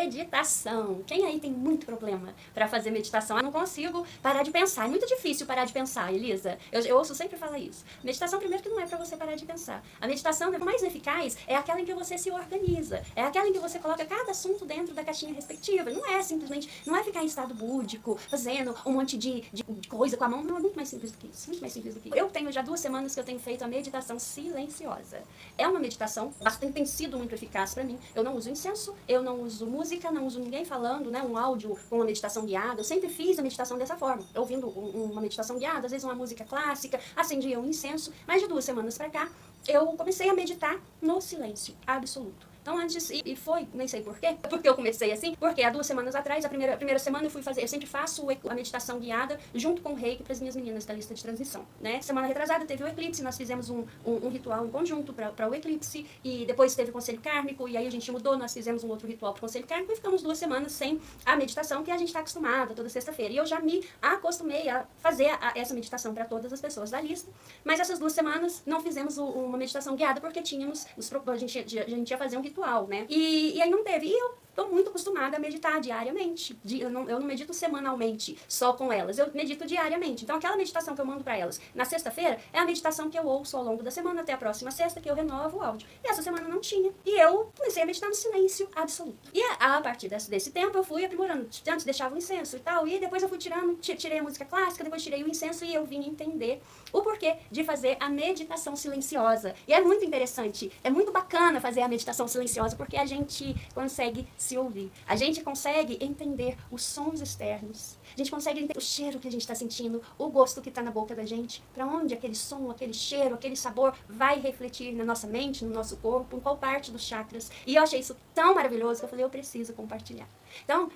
Meditação. Quem aí tem muito problema para fazer meditação? Eu não consigo parar de pensar. É muito difícil parar de pensar, Elisa. Eu ouço sempre falar isso. Meditação, primeiro, que não é para você parar de pensar. A meditação mais eficaz é aquela em que você se organiza. É aquela em que você coloca cada assunto dentro da caixinha respectiva. Não é simplesmente, não é ficar em estado búdico, fazendo um monte de coisa com a mão. Não, é muito mais simples do que isso. Muito mais simples do que isso. Eu tenho já 2 semanas que eu tenho feito a meditação silenciosa. É uma meditação, tem sido muito eficaz para mim. Eu não uso incenso, eu não uso música, não uso ninguém falando, né, um áudio com uma meditação guiada. Eu sempre fiz a meditação dessa forma, ouvindo uma meditação guiada, às vezes uma música clássica, acendia um incenso. Mas de 2 semanas para cá, eu comecei a meditar no silêncio absoluto. Então antes, e foi, nem sei porquê, porque eu comecei assim, porque há 2 semanas atrás, a primeira semana eu fui fazer, eu sempre faço a meditação guiada junto com o reiki para as minhas meninas da lista de transmissão, né? Semana retrasada teve o eclipse, nós fizemos um ritual em conjunto para o eclipse, e depois teve o conselho kármico, e aí a gente mudou, nós fizemos um outro ritual para o conselho kármico, e ficamos 2 semanas sem a meditação, que a gente está acostumada toda sexta-feira. E eu já me acostumei a fazer essa meditação para todas as pessoas da lista, mas essas 2 semanas não fizemos uma meditação guiada, porque tínhamos, a gente ia fazer um ritual, né? E aí não teve. E eu tô muito acostumada a meditar diariamente. Eu não medito semanalmente só com elas. Eu medito diariamente. Então aquela meditação que eu mando para elas na sexta-feira é a meditação que eu ouço ao longo da semana até a próxima sexta, que eu renovo o áudio. E essa semana não tinha. E eu comecei a meditar no silêncio absoluto. E a partir desse tempo eu fui aprimorando. Antes deixava o incenso e tal. E depois eu fui tirei a música clássica, depois tirei o incenso e eu vim entender o porquê de fazer a meditação silenciosa. E é muito interessante, é muito bacana fazer a meditação silenciosa, porque a gente consegue se ouvir. A gente consegue entender os sons externos. A gente consegue entender o cheiro que a gente está sentindo, o gosto que está na boca da gente, para onde aquele som, aquele cheiro, aquele sabor vai refletir na nossa mente, no nosso corpo, em qual parte dos chakras. E eu achei isso tão maravilhoso que eu falei, eu preciso compartilhar. Então,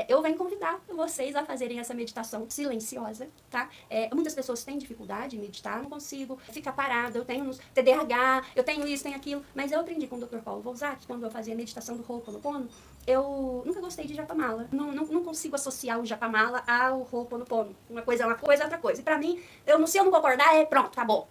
eu venho convidar vocês a fazerem essa meditação silenciosa, tá? Muitas pessoas têm dificuldade em meditar, não consigo ficar parada, eu tenho TDAH, eu tenho isso, tenho aquilo, mas eu aprendi com o Dr. Paulo Wolzak, quando eu fazia a meditação do Ho'oponopono, eu nunca gostei de Japamala, não consigo associar o Japamala ao Ho'oponopono, uma coisa é uma coisa, outra coisa. E pra mim, se eu não concordar, pronto, acabou.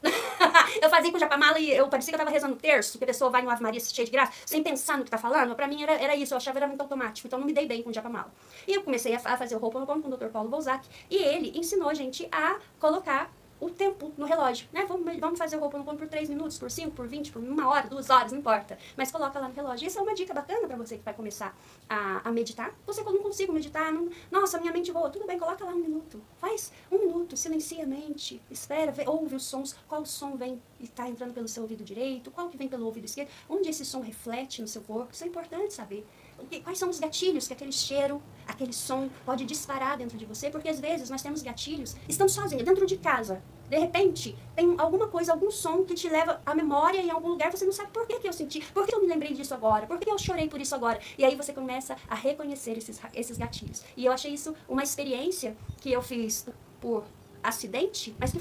Eu fazia com o Japamala e eu parecia que eu tava rezando terço, que a pessoa vai no Ave Maria cheia de graça, sem pensar no que tá falando. Pra mim era isso, eu achava que era muito automático, então não me dei bem com o Japamala. E eu comecei a fazer o Ho'oponopono com o Dr. Paulo Wolzak, e ele ensinou a gente a colocar o tempo no relógio, né? Vamos fazer o Ho'oponopono por 3 minutos, por 5, por 20, por 1 hora, 2 horas, não importa. Mas coloca lá no relógio. Isso é uma dica bacana pra você que vai começar a meditar. Você que eu não consigo meditar, nossa, minha mente voa. Tudo bem, coloca lá 1 minuto. Faz 1 minuto, silencia a mente, espera, ouve os sons, qual som vem e está entrando pelo seu ouvido direito, qual que vem pelo ouvido esquerdo, onde esse som reflete no seu corpo. Isso é importante saber. Quais são os gatilhos que aquele cheiro, aquele som pode disparar dentro de você? Porque às vezes nós temos gatilhos, estamos sozinhos, dentro de casa. De repente, tem alguma coisa, algum som que te leva à memória em algum lugar, você não sabe por que eu senti, por que eu me lembrei disso agora, por que eu chorei por isso agora. E aí você começa a reconhecer esses gatilhos. E eu achei isso uma experiência que eu fiz por acidente, mas que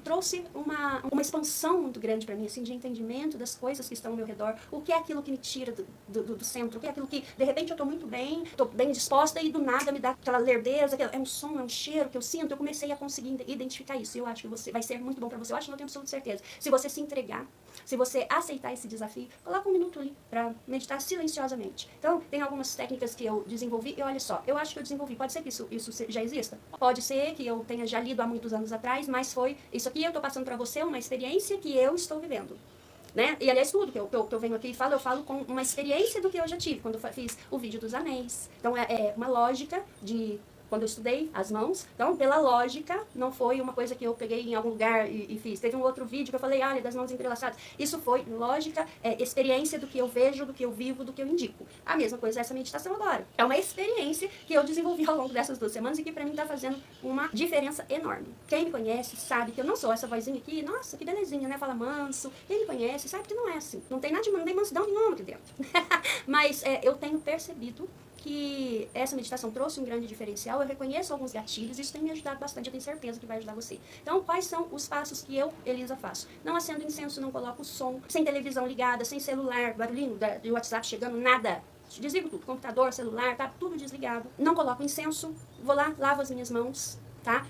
trouxe uma expansão muito grande para mim, assim, de entendimento das coisas que estão ao meu redor, o que é aquilo que me tira do centro, o que é aquilo que, de repente, eu tô muito bem, tô bem disposta e do nada me dá aquela lerdeza, é um som, é um cheiro que eu sinto. Eu comecei a conseguir identificar isso, e eu acho que vai ser muito bom para você, eu acho que eu tenho absoluta certeza. Se você se entregar, se você aceitar esse desafio, coloca 1 minuto ali para meditar silenciosamente. Então, tem algumas técnicas que eu desenvolvi, e olha só, eu acho que eu desenvolvi, pode ser que isso já exista, pode ser que eu tenha já lido há muitos anos atrás, mas foi isso aqui, eu tô passando para você uma experiência que eu estou vivendo, né? E aliás, tudo que eu venho aqui e eu falo com uma experiência do que eu já tive, quando eu fiz o vídeo dos anéis. Então, é uma lógica de quando eu estudei as mãos. Então, pela lógica, não foi uma coisa que eu peguei em algum lugar e fiz. Teve um outro vídeo que eu falei, olha, das mãos entrelaçadas. Isso foi lógica, experiência do que eu vejo, do que eu vivo, do que eu indico. A mesma coisa essa meditação agora. É uma experiência que eu desenvolvi ao longo dessas 2 semanas e que pra mim tá fazendo uma diferença enorme. Quem me conhece sabe que eu não sou essa vozinha aqui, nossa, que belezinha, né? Fala manso. Quem me conhece sabe que não é assim. Não tem nada de não tem mansidão nenhuma aqui dentro. Mas eu tenho percebido que essa meditação trouxe um grande diferencial. Eu reconheço alguns gatilhos, isso tem me ajudado bastante, eu tenho certeza que vai ajudar você. Então, quais são os passos que eu, Elisa, faço? Não acendo incenso, não coloco som, sem televisão ligada, sem celular, barulhinho de WhatsApp chegando, nada. Desligo tudo, computador, celular, tá tudo desligado. Não coloco incenso, vou lá, lavo as minhas mãos, tá?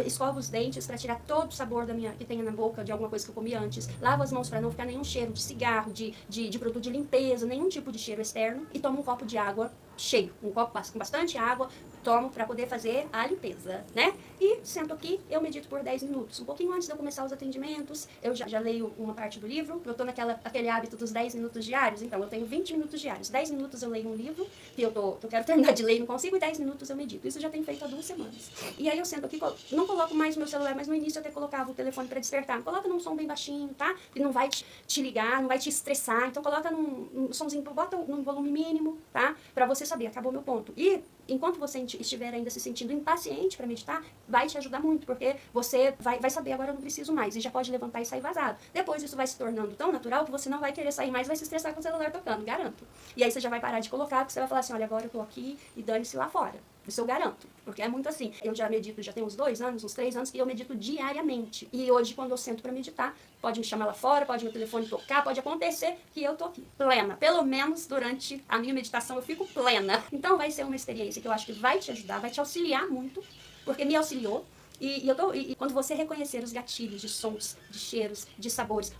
Escovo os dentes para tirar todo o sabor que tenha na boca de alguma coisa que eu comi antes. Lavo as mãos para não ficar nenhum cheiro de cigarro, de produto de limpeza, nenhum tipo de cheiro externo. E tomo um copo de água cheio, um copo com bastante água, tomo para poder fazer a limpeza, né? E sento aqui, eu medito por 10 minutos. Um pouquinho antes de eu começar os atendimentos, eu já leio uma parte do livro, eu tô naquele hábito dos 10 minutos diários, então eu tenho 20 minutos diários. 10 minutos eu leio um livro, que eu quero terminar de ler e não consigo, e 10 minutos eu medito. Isso eu já tenho feito há 2 semanas. E aí eu sento aqui, não coloco mais o meu celular, mas no início eu até colocava o telefone para despertar. Coloca num som bem baixinho, tá? Que não vai te ligar, não vai te estressar. Então coloca num somzinho, bota num volume mínimo, tá? Pra você saber, acabou meu ponto. E enquanto você estiver ainda se sentindo impaciente para meditar, vai te ajudar muito, porque você vai saber, agora eu não preciso mais, e já pode levantar e sair vazado. Depois isso vai se tornando tão natural que você não vai querer sair mais, vai se estressar com o celular tocando, garanto. E aí você já vai parar de colocar, porque você vai falar assim, olha, agora eu tô aqui e dane-se lá fora. Isso eu garanto, porque é muito assim. Eu já medito, já tem uns 2 anos, uns 3 anos, e eu medito diariamente. E hoje, quando eu sento para meditar, pode me chamar lá fora, pode meu telefone tocar, pode acontecer que eu tô aqui, plena. Pelo menos durante a minha meditação eu fico plena. Então vai ser uma experiência que eu acho que vai te ajudar, vai te auxiliar muito, porque me auxiliou. E quando você reconhecer os gatilhos de sons, de cheiros, de sabores,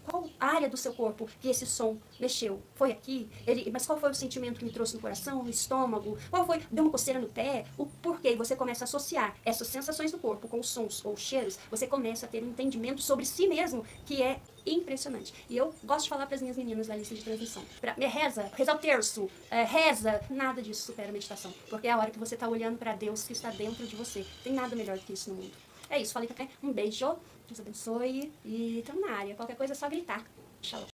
qual área do seu corpo que esse som mexeu? Foi aqui? Mas qual foi o sentimento que me trouxe no coração, no estômago? Qual foi? Deu uma coceira no pé? O porquê? Você começa a associar essas sensações do corpo com os sons ou cheiros, você começa a ter um entendimento sobre si mesmo que é impressionante. E eu gosto de falar para as minhas meninas da lista de transmissão. Reza o terço, reza. Nada disso supera a meditação. Porque é a hora que você está olhando para Deus que está dentro de você. Tem nada melhor do que isso no mundo. É isso, falei que um beijo, Deus abençoe e estamos na área. Qualquer coisa é só gritar. Shalom.